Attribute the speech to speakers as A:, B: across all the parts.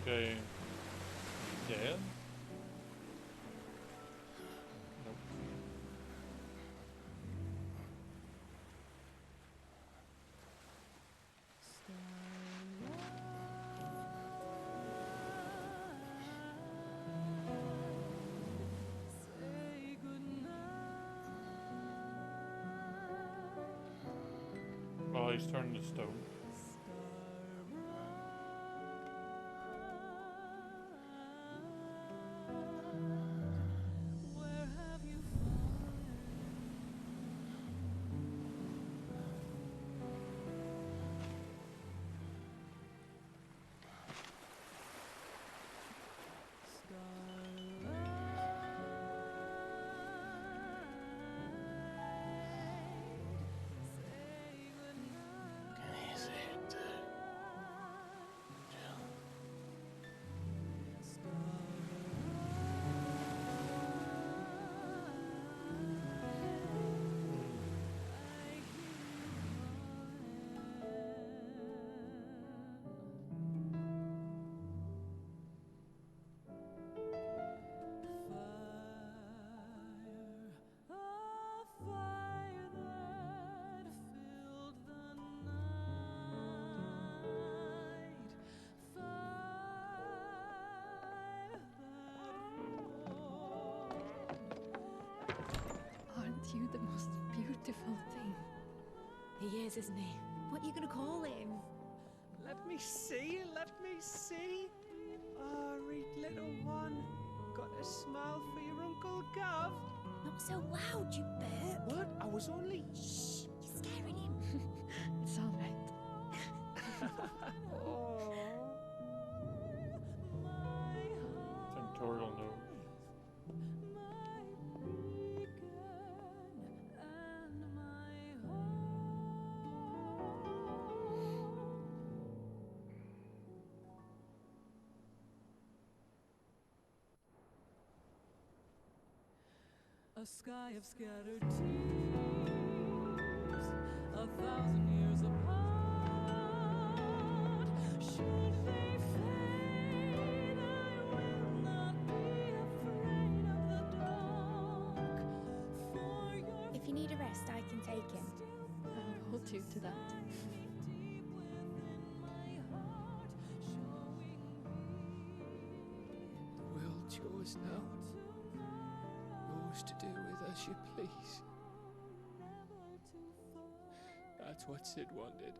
A: guy dead? Nope. Oh, he's turned to stone.
B: Aren't you the most beautiful thing?
C: He is, isn't he? What are you gonna call him?
D: Let me see, let me see. Oh, read little one. Got a smile for your Uncle Gav.
C: Not so loud, you burp.
D: What? I was only...
C: Shh, you're scaring him.
B: It's all right.
D: Oh.
A: Tinctorial nose.
E: A sky of scattered tears, 1,000 years apart. Should they fade, I will not be afraid of the dark. For your
C: If you need a rest, I can take him.
B: I'll hold you to that.
E: deep within my heart, showing me
D: The world's yours now. Yours to do with as you please. That's what Sid wanted.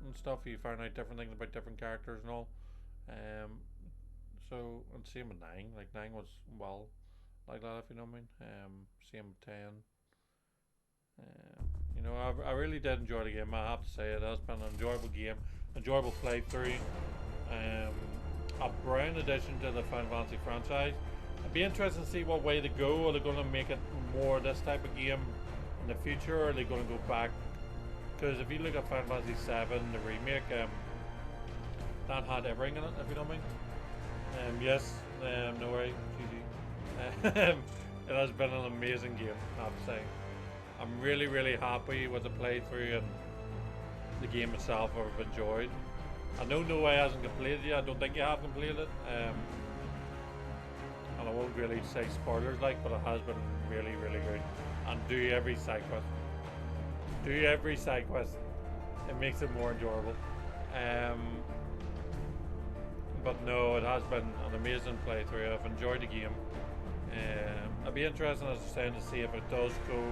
A: and stuff. You find out different things about different characters and all. So and same with 9. Like 9 was well like that, if you know what I mean. Same with 10. You know, I really did enjoy the game. I have to say it has been an enjoyable game, enjoyable playthrough. A brand addition to the Final Fantasy franchise. It'd be interesting to see what way they go. Are they going to make it more this type of game in the future, or are they going to go back? Because if you look at Final Fantasy 7, the remake, that had everything in it, if you know what I mean. Yes, no worry, GG. It has been an amazing game, I have to say. I'm really, really happy with the playthrough and the game itself I've enjoyed. I know Noah hasn't completed it yet. I don't think you have completed it. And I won't really say spoilers like, but it has been really, really good. And do every side quest. Do every side quest. It makes it more enjoyable. But no, it has been an amazing playthrough. I've enjoyed the game. I'd be interested, as I was saying, to see if it does go.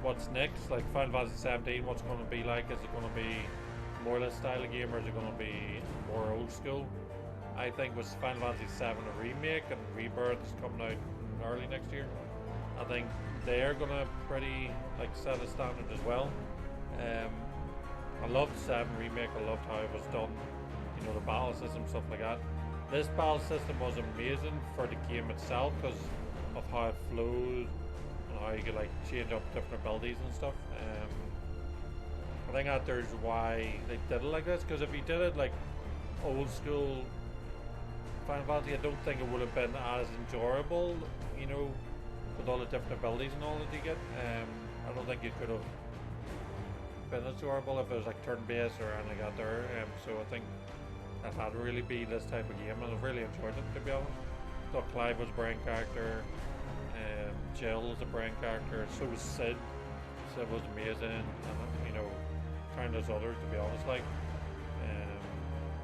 A: What's next? Like Final Fantasy 17, what's it going to be like? Is it going to be more or less style of game, or is it going to be more old school? I think with Final Fantasy 7 a remake and Rebirth is coming out early next year, I think they're going to pretty like set a standard as well. I loved 7 remake. I loved how it was done. You know, the battle system, stuff like that. This battle system was amazing for the game itself because of how it flowed and how you could like change up different abilities and stuff. I think that there's why they did it like this, because if you did it like old school Final Fantasy, I don't think it would have been as enjoyable, you know, with all the different abilities and all that you get. I don't think it could have been enjoyable if it was like turn-based or anything like that there. So I think that had to really be this type of game, and I've really enjoyed it, to be honest. I thought Clive was a brain character, Jill was a brain character, so was Sid. Sid was amazing, and you know, countless others, to be honest. Like,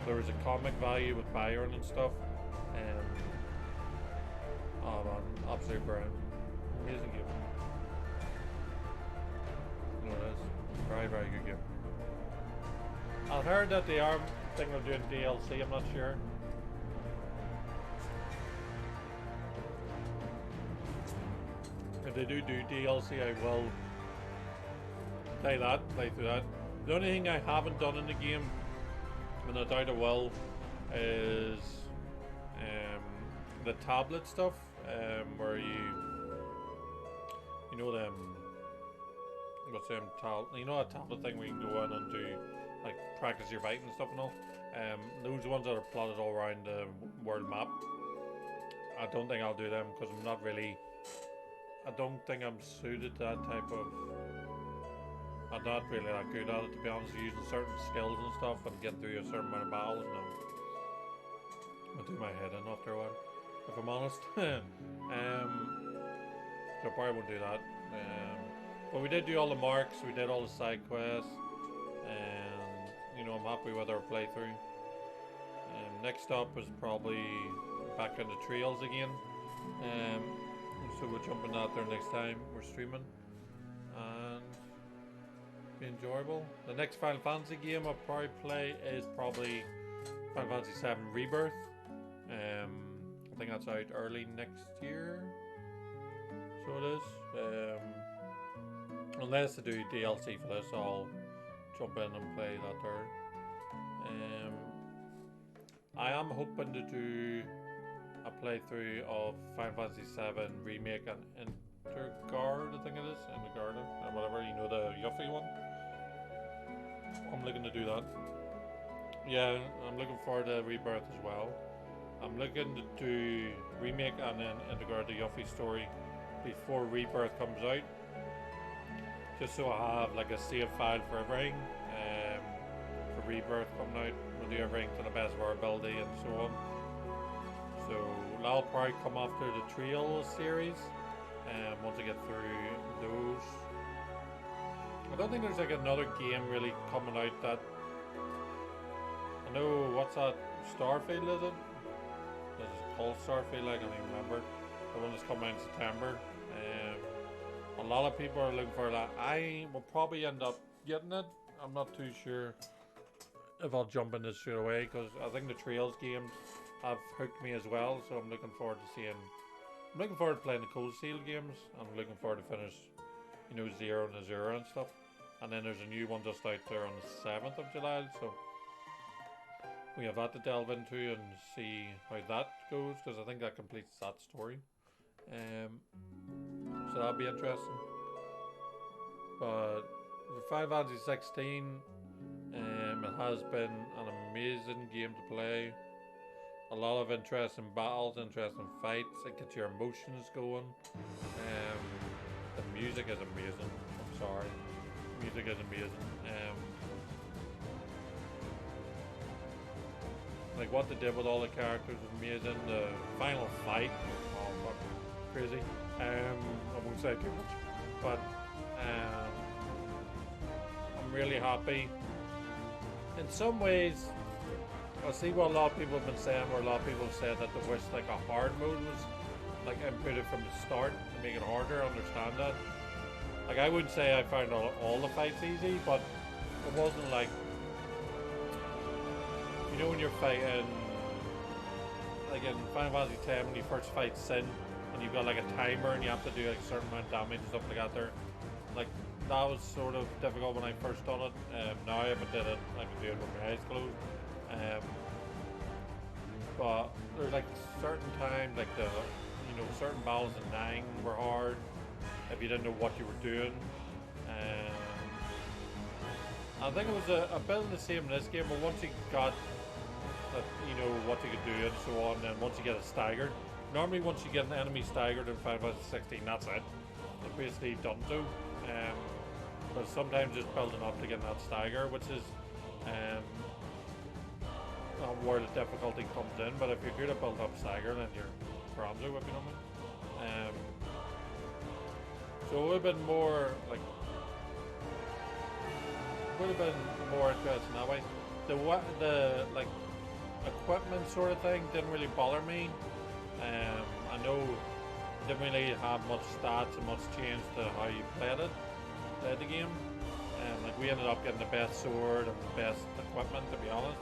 A: there was a comic value with Byron and stuff. Oh man, absolute brilliant, amazing game. No, it is very, very good game. I've heard that they are thinking of doing DLC. I'm not sure. If they do DLC, I will play through that. The only thing I haven't done in the game, and I doubt I will, is the tablet stuff, where you know them, what's them you know, a tablet thing where you can go in and do like practice your fight and stuff and all. Those ones that are plotted all around the world map. I don't think I'll do them because I'm not really. I don't think I'm suited to that type of. I'm not really that good at it, to be honest. Using certain skills and stuff and getting through a certain amount of battles, and I'll do my head in after a while, if I'm honest. So I probably won't do that. But we did do all the marks. We did all the side quests, and you know, I'm happy with our playthrough. Next up is probably back into Trails again. So we'll jump in that there next time we're streaming, and be enjoyable. The next Final Fantasy game I'll probably play is probably Final Fantasy 7 Rebirth. I think that's out early next year. So it is. Unless they do DLC for this, I'll jump in and play that there. I am hoping to do a playthrough of Final Fantasy 7 Remake and Interguard, I think it is, Interguard, or whatever, you know, the Yuffie one. I'm looking to do that. Yeah, I'm looking forward to Rebirth as well. I'm looking to do Remake and then Interguard the Yuffie story before Rebirth comes out. Just so I have like a save file for everything. For Rebirth coming out, we'll do everything to the best of our ability and so on. So that'll probably come after the Trails series. Once I get through those. I don't think there's like another game really coming out that. I know, what's that? Starfield, is it? Is it called Starfield? I don't even remember. The one that's coming out in September. A lot of people are looking for that. I will probably end up getting it. I'm not too sure if I'll jump in this straight away because I think the Trails games have hooked me as well. So I'm looking forward to seeing. I'm looking forward to playing the Cold Steel games. I'm looking forward to finish, you know, Zero and Azura and stuff. And then there's a new one just out there on the 7th of July. So we have that to delve into and see how that goes because I think that completes that story. So that'll be interesting. But for Final Fantasy 16, it has been an amazing game to play. A lot of interesting battles, interesting fights. It gets your emotions going. The music is amazing. I'm sorry. Music is amazing. Like what they did with all the characters was amazing. The final fight, oh fuck, crazy. I won't say too much, but I'm really happy. In some ways, I see what a lot of people have been saying, where a lot of people have said that they wish like a hard mode was like inputted from the start to make it harder. I understand that. Like I wouldn't say I found all the fights easy, but it wasn't like, you know, when you're fighting, like in Final Fantasy X, when you first fight Sin, and you've got like a timer and you have to do like a certain amount of damage and stuff like that there. Like that was sort of difficult when I first done it. Now if I did it, I can do it with my eyes closed. But there's like certain times, like the, you know, certain battles in 9 were hard if you didn't know what you were doing. I think it was a bit of the same in this game, but once you got that, you know, what you could do and so on, and once you get it staggered, normally once you get an enemy staggered in Final Fantasy 16, that's it. It's basically done to. But sometimes just building up to get that stagger, which is where the difficulty comes in. But if you're good at build up stagger, then you're bronzo, if you know what I mean. So it would have been more like, would have been more interesting that way. The like equipment sort of thing didn't really bother me. I know it didn't really have much stats and much change to how you played the game. Like we ended up getting the best sword and the best equipment, to be honest.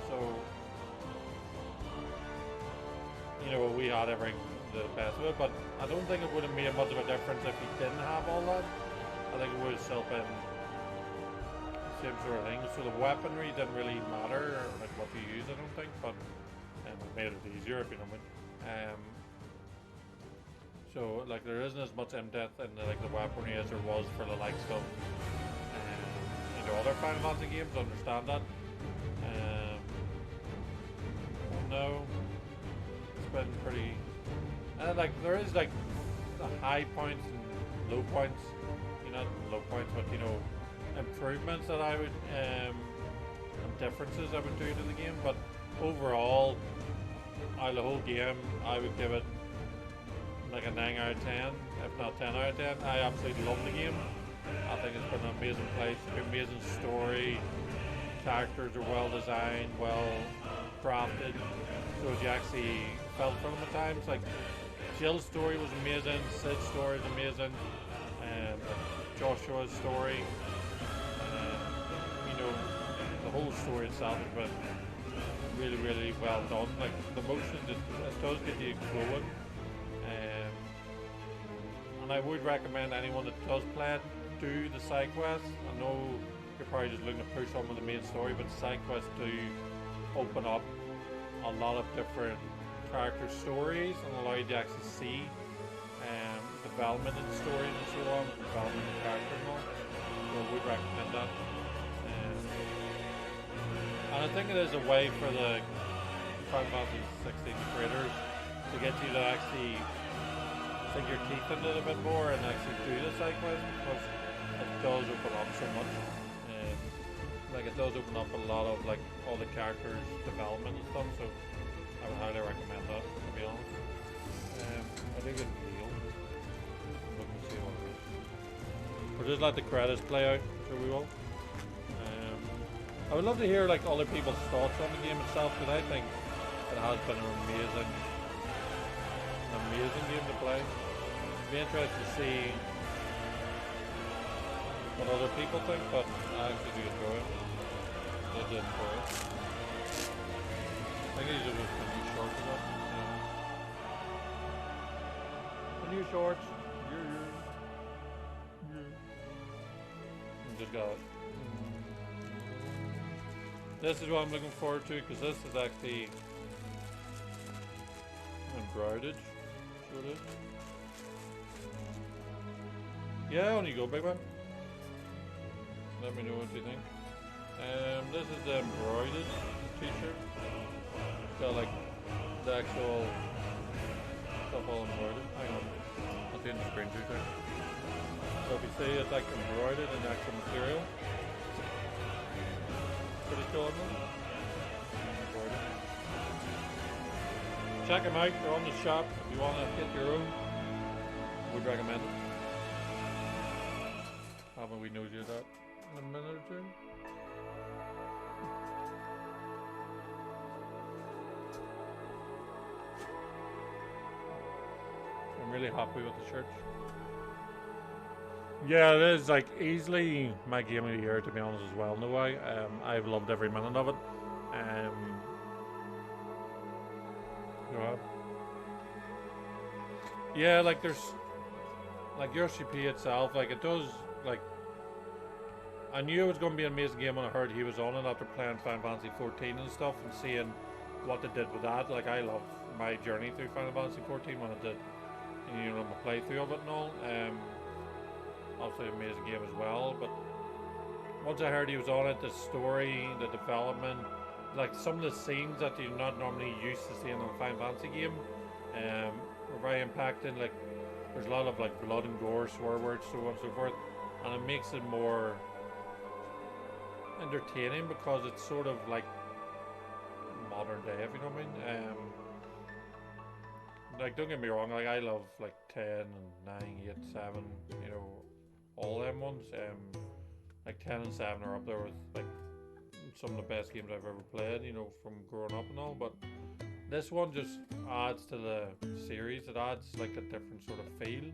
A: So, you know, we had everything the best of it, but I don't think it would have made much of a difference if you didn't have all that. I think it would have still been the same sort of thing. So the weaponry didn't really matter, or like what you use, I don't think, but it made it easier, if you know what I mean. So like there isn't as much in-depth in like the weaponry as there was for the likes of you know, other Final Fantasy games. I understand that. No, it's been pretty. Like there is like the high points and low points. You know, low points, but you know, improvements that I would and differences I would do to the game. But overall, out of the whole game, I would give it like a 9 out of 10, if not 10 out of 10. I absolutely love the game. I think it's been an amazing place, amazing story. Characters are well designed, well crafted, so as you actually felt for them at times. Like Jill's story was amazing, Sid's story is amazing, and Joshua's story, you know, the whole story itself has been really, really well done. Like the motion, it does get you going. And I would recommend anyone that does play it, do the side quests. I know you're probably just looking to push on with the main story, but the side quests do open up a lot of different character stories and allow you to actually see development in the stories and so on, development of characters and all. So I would recommend that. And I think it is a way for the Final Fantasy 16 creators to get you to actually sink your teeth into it a bit more and actually do the side quest, because it does open up so much. Like it does open up a lot of like all the characters' development and stuff, so I would highly recommend that, to be honest. I think it's real. Let me see what it is. We'll just let the credits play out, so we will. I would love to hear like other people's thoughts on the game itself, because I think it has been an amazing game to play. It'd be interesting to see what other people think, but I actually do enjoy it. I did enjoy it. I think these are just the new shorts of it. The new shorts. Just got it. This is what I'm looking forward to because this is actually embroidered. So it is. Yeah, on you go, big man. Let me know what you think. This is the embroidered t-shirt. It's got like the actual stuff all embroidered. Hang on. I'll change the screen too. So if you see it's like embroidered in the actual material. Pretty cool, isn't it? Embroidered. Check them out, they're on the shop. If you want to get your own, would recommend it. Haven't we nosy at that in a minute or two? I'm really happy with the shirts. Yeah, it is like easily my game of the year, to be honest, as well. No way. I've loved every minute of it. Yeah, like there's like Yoshi P itself, like it does like I knew it was going to be an amazing game when I heard he was on it after playing Final Fantasy 14 and stuff and seeing what they did with that. Like I love my journey through Final Fantasy 14 when I did, you know, my playthrough of it and all. Obviously an amazing game as well, but once I heard he was on it, the story, the development, like some of the scenes that you're not normally used to seeing in a Final Fantasy game, were very impacting. Like there's a lot of like blood and gore, swear words, so on and so forth, and it makes it more entertaining because it's sort of like modern day, if you know what I mean. Like don't get me wrong, like I love like 10 and 9, 8, 7, you know, all them ones. Like 10 and 7 are up there with like some of the best games I've ever played, you know, from growing up and all, but this one just adds to the series. It adds like a different sort of feel.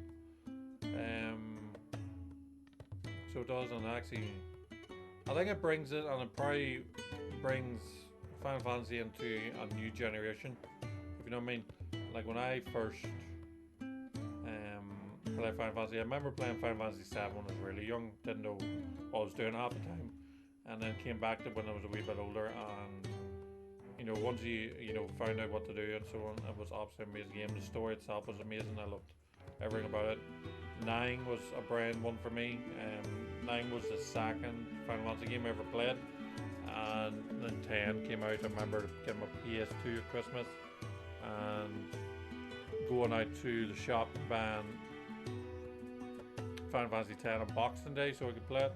A: So it does, and actually I think it brings it, and it probably brings Final Fantasy into a new generation, if you know what I mean. Like when I first played Final Fantasy, I remember playing Final Fantasy 7 when I was really young, didn't know what I was doing half the time, and then came back to when I was a wee bit older, and you know, once you know found out what to do and so on, it was absolutely amazing game. The story itself was amazing. I loved everything about it. 9 was a brand one for me. 9 was the second Final Fantasy game I ever played, and then 10 came out. I remember getting my PS2 at Christmas and going out to the shop and buying Final Fantasy 10 on Boxing Day so I could play it.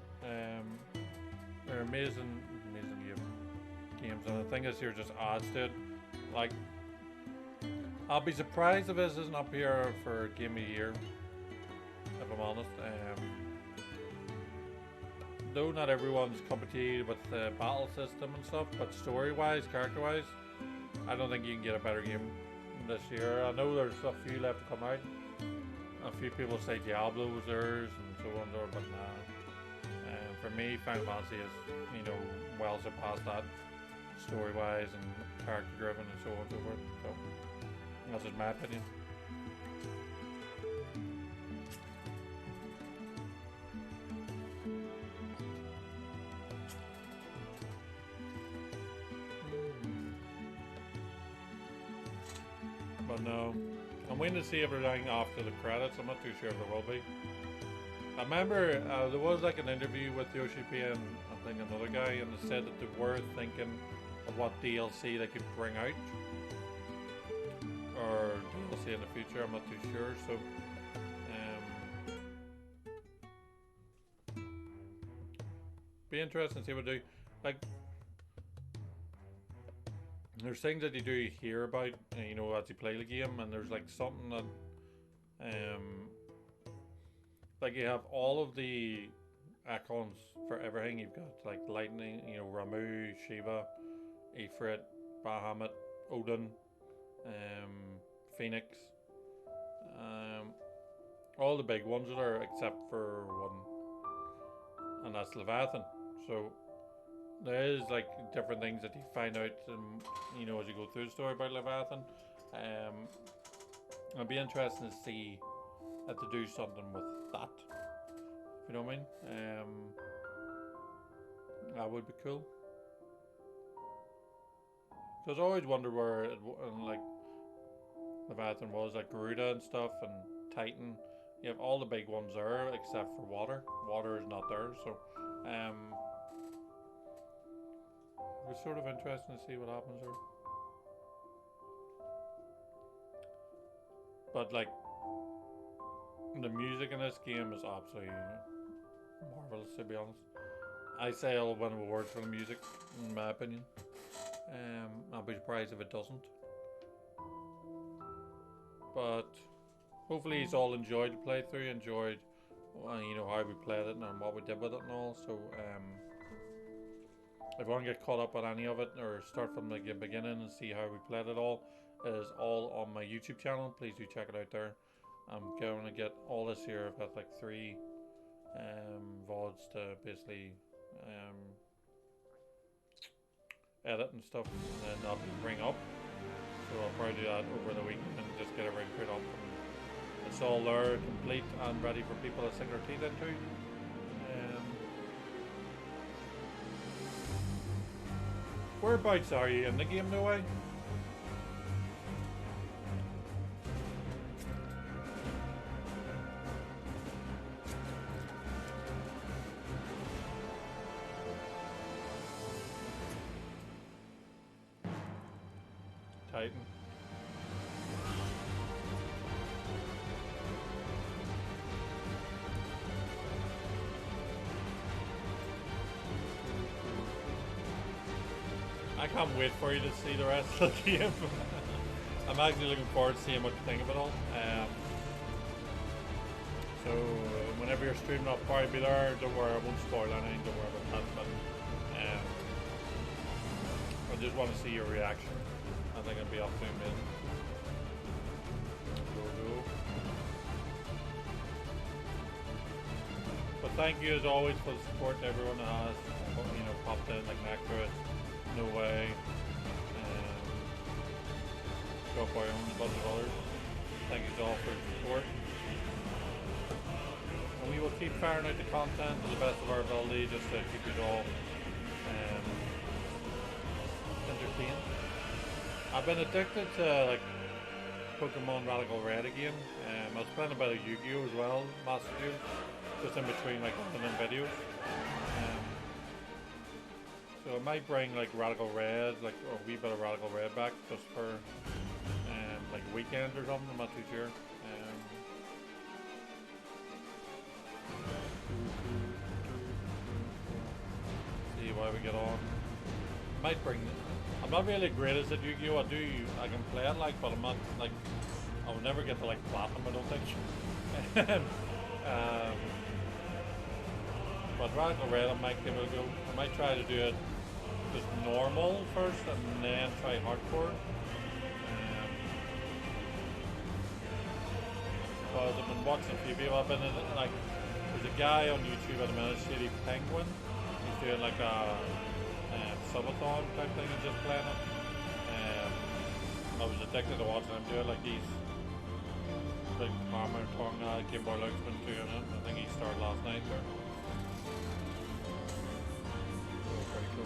A: They're amazing games, and the thing is here just adds to it. Like I'll be surprised if this isn't up here for Game of the Year, if I'm honest. Though not everyone's competed with the battle system and stuff, but story wise, character wise, I don't think you can get a better game this year. I know there's a few left to come out. A few people say Diablo was theirs and so on, but nah. For me, Final Fantasy is, you know, well surpassed that story wise and character driven and so on and so forth. So that's just my opinion. But no, I'm waiting to see everything after the credits. I'm not too sure if there will be. I remember there was like an interview with Yoshi P and I think another guy, and they said that they were thinking of what DLC they could bring out, or DLC in the future. I'm not too sure. So, be interesting to see what they do. Like, there's things that you do hear about, you know, as you play the game, and there's like something that, like you have all of the icons for everything. You've got like lightning, you know, Ramu, Shiva, Ifrit, Bahamut, Odin, Phoenix, all the big ones are there except for one. and that's Leviathan. So there is like different things that you find out, you know, as you go through the story about Leviathan. It'll be interesting to see if they do something with that. If you know what I mean? That would be cool. Because I always wondered where like Leviathan was, like Garuda and stuff, and Titan. You have all the big ones there except for water. Water is not there, so it was sort of interesting to see what happens there. But like the music in this game is absolutely marvelous, to be honest. I say I'll win awards for the music, in my opinion. I'll be surprised if it doesn't. But hopefully he's all enjoyed the playthrough, enjoyed you know, how we played it and what we did with it and all. So if you want to get caught up on any of it or start from like the beginning and see how we played it all, it is all on my YouTube channel. Please do check it out there. I'm going to get all this here. I've got like 3 VODs to basically edit and stuff, and then I'll bring up. So I'll probably do that over the weekend and just get everything put up. And it's all there, complete and ready for people to sink their teeth into. Whereabouts are you in the game, no way? Titan. I can't wait for you to see the rest of the game. I'm actually looking forward to seeing what you think of it all. So whenever you're streaming, I'll probably be there. Don't worry, I won't spoil anything. Don't worry about that. But I just want to see your reaction. I think it'll be up to me. But thank you as always for the support to everyone that has, you know, popped in, like Nectar, No Way, Go For Your Own, a bunch of others. Thank you all for the support. And we will keep firing out the content to the best of our ability, just to keep you all entertained. I've been addicted to like Pokemon Radical Red again. I was playing a bit of Yu-Gi-Oh as well, Master Duel, just in between like filming videos. So I might bring like Radical Red, like a wee bit of Radical Red back just for like a weekend or something. I'm not too sure. See why we get on. Might bring. I'm not really great at Yu-Gi-Oh. I can play it like, but I'm not like. I will never get to like platinum, I don't think. But Radical Red, I might give it a go. I might try to do it just normal first, and then try hardcore. Because I've been watching a few people. I've been in, like, there's a guy on YouTube at the minute, Shady Penguin. He's doing like a subathon type thing and just playing it. I was addicted to watching him do it. Like he's big farmer tongue Game Boy Luke's been doing it. I think he started last night there. Oh, very cool.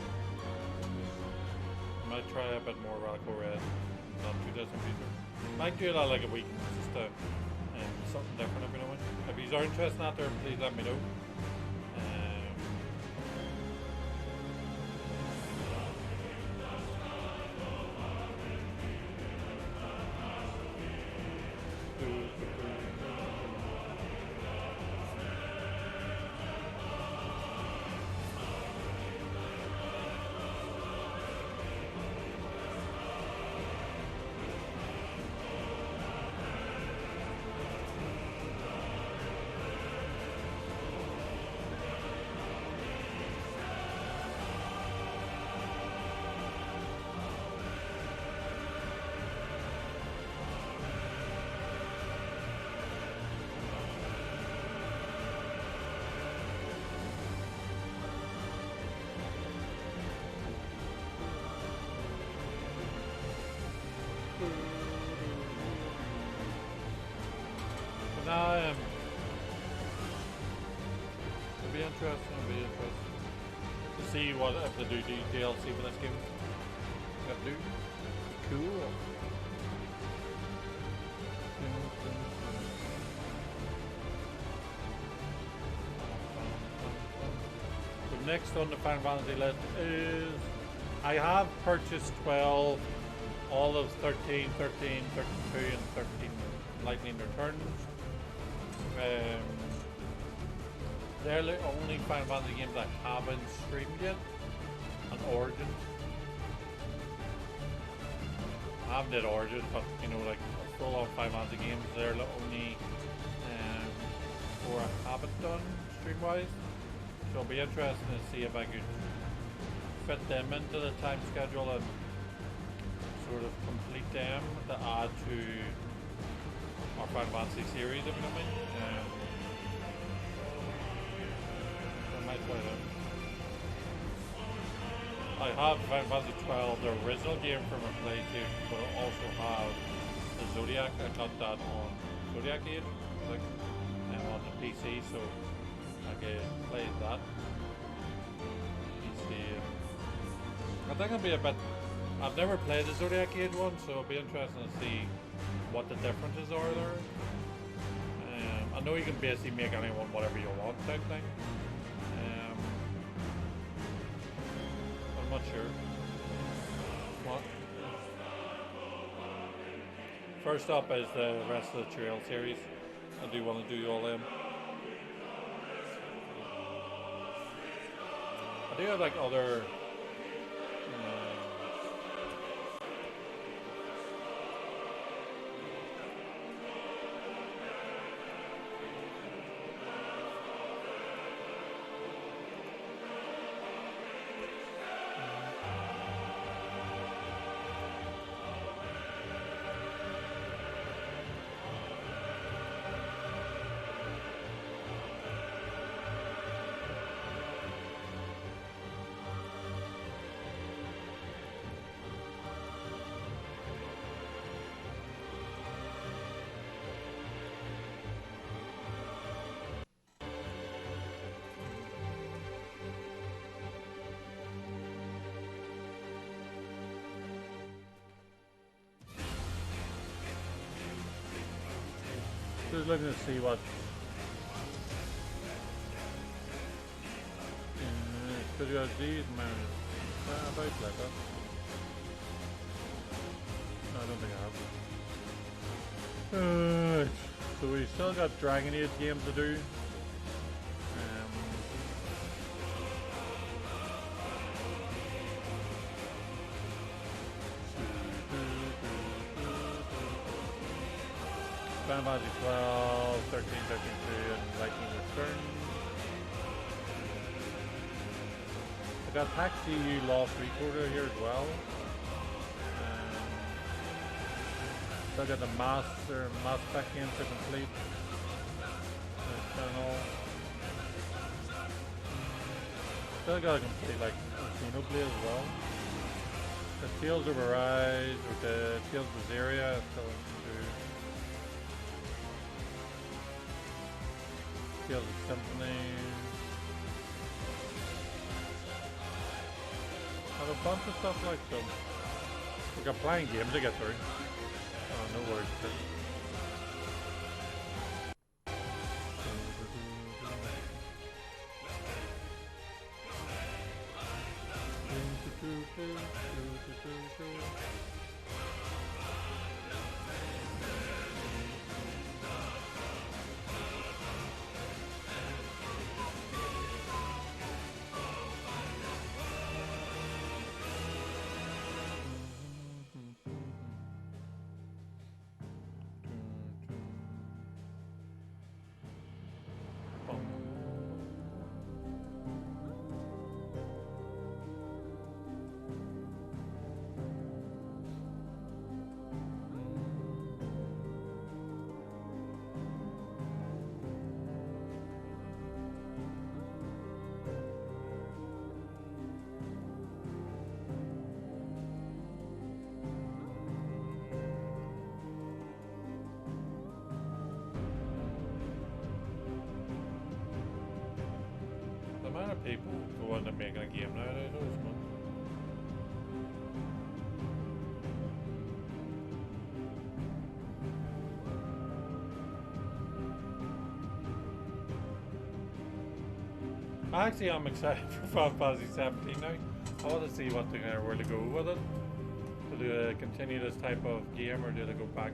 A: Might try a bit more Radical Red. Not too distant either. Might do that like a week, just something different if you know what. If you are interested in that there, please let me know. interesting. It'll be interesting to see what if they do DLC for this game. If they do, cool. So next on the Final Fantasy list is I have purchased 12, all of 13, 13, 32, and 13 Lightning Returns. They're the only Final Fantasy games I haven't streamed yet. And Origin. I haven't did Origin, but you know, like full on Final Fantasy games, they're the only four I haven't done stream wise. So it'll be interesting to see if I could fit them into the time schedule and sort of complete them to add to our Final Fantasy series, if you know what I mean. I might try them. I have Final Fantasy 12, the original game from a PlayStation, but I also have the Zodiac. I got that on Zodiac Age, like, on the PC, so I can play that. PC. I think it'll be a bit. I've never played the Zodiac Age one, so it'll be interesting to see what the differences are there. I know you can basically make anyone whatever you want type thing. I'm not sure. What? First up is the rest of the Trail series. I do want to do all them. I do have like other just looking to see what video these man about like that. No, I don't think I have. So we still got Dragon Age games to do. Final Fantasy 12, 13, 13, 2, and Lightning Return. I got Pack EU Lost Recorder here as well. Still got the Mass Pack game to complete. Still got to complete like Xenoblade as well. The Tales of Arise, or the Tales of Azaria, still to do. Tales of Symphony. Have a bunch of stuff like so. We got playing games to get through. Oh, no worries. of people going and making a game nowadays, though, isn't it? Actually, I'm excited for Final Fantasy 17 now. I want to see what they're gonna where to go with it. Do they continue this type of game, or do they go back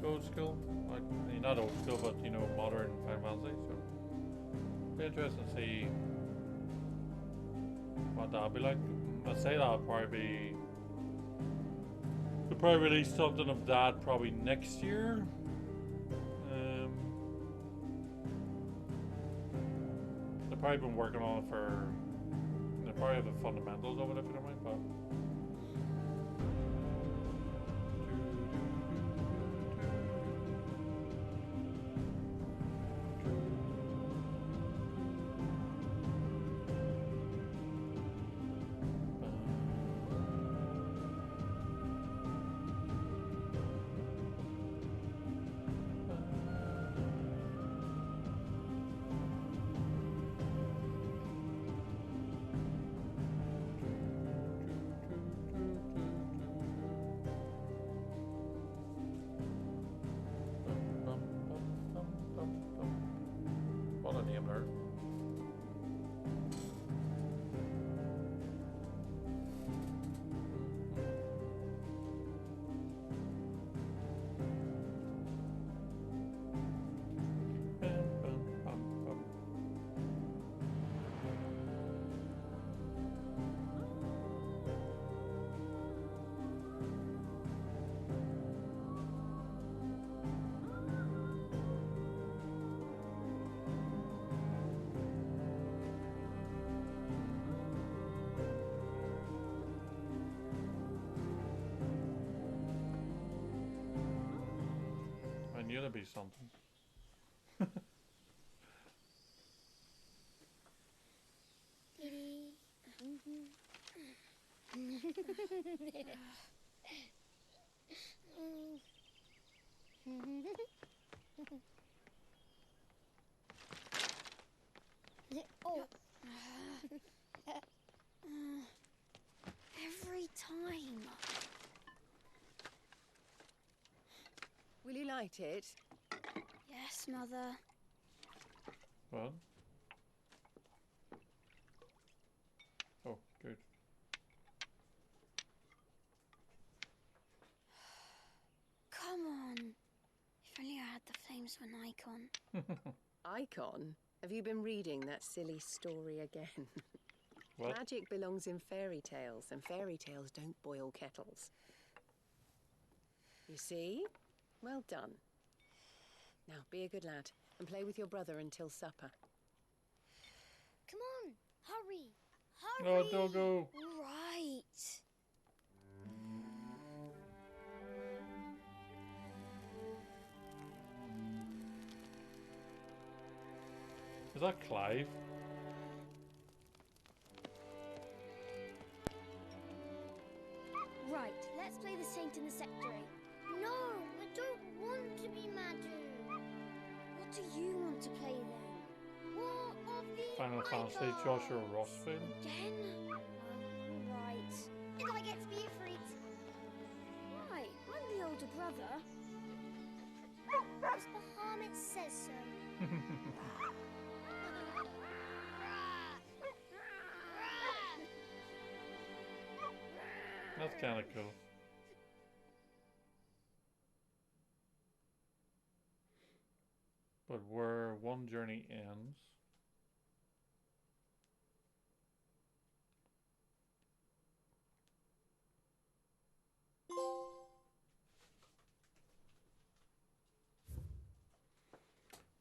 A: to old school? Like, not old school, but you know, modern Final Fantasy. So, it'll be interesting to see what that'll be like. I'd say that'll probably be. They'll probably release something of that probably next year. They've probably been working on it for. They probably have the fundamentals of it, if you don't mind, but. What a name there. I knew there'd be something.
C: Every time.
F: Will you light it?
C: Yes, Mother.
A: What? Oh, good.
C: Come on. If only I had the flames of an icon.
F: Icon? Have you been reading that silly story again?
A: What?
F: Magic belongs in fairy tales, and fairy tales don't boil kettles. You see? Well done. Now, be a good lad and play with your brother until supper.
C: Come on. Hurry.
A: No,
C: Hurry.
A: don't go.
C: Right.
A: Is that Clive?
C: Right, let's play the saint in the secretary. No, I don't want to be Madu. What do you want to play then? What of the
A: Final Fantasy, Joshua Rossfield?
C: Again? Right. And I get to be a freak. Right, I'm the older brother. Because Bahamut says so.
A: That's kind of cool. But where one journey ends.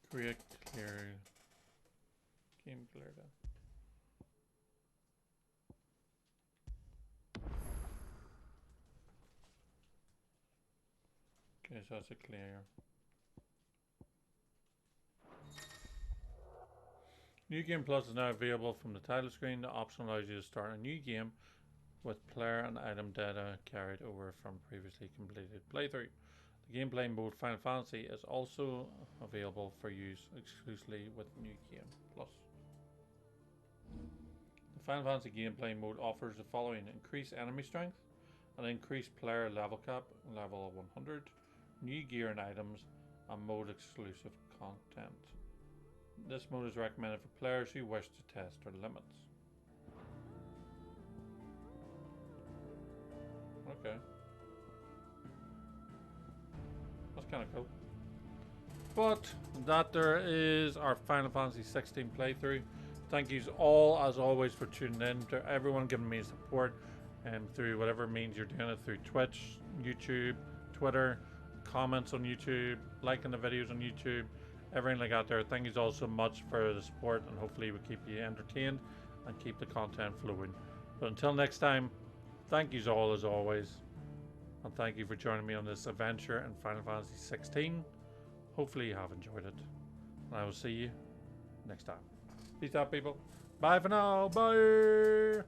A: Create clear. Game cleared out. Okay, so that's a clear. New Game Plus is now available from the title screen. The option allows you to start a new game with player and item data carried over from previously completed playthrough. The gameplay mode Final Fantasy is also available for use exclusively with New Game Plus. Final Fantasy gameplay mode offers the following: increased enemy strength, an increased player level cap, level 100, new gear and items, and mode exclusive content. This mode is recommended for players who wish to test their limits. Okay. That's kind of cool. But that there is our Final Fantasy 16 playthrough. Thank you all, as always, for tuning in. To everyone giving me support through whatever means you're doing it, through Twitch, YouTube, Twitter, comments on YouTube, liking the videos on YouTube, everything like that there. Thank you all so much for the support, and hopefully we keep you entertained and keep the content flowing. But until next time, thank you all as always, and thank you for joining me on this adventure in Final Fantasy 16. Hopefully you have enjoyed it, and I will see you next time. Peace out, people. Bye for now. Bye.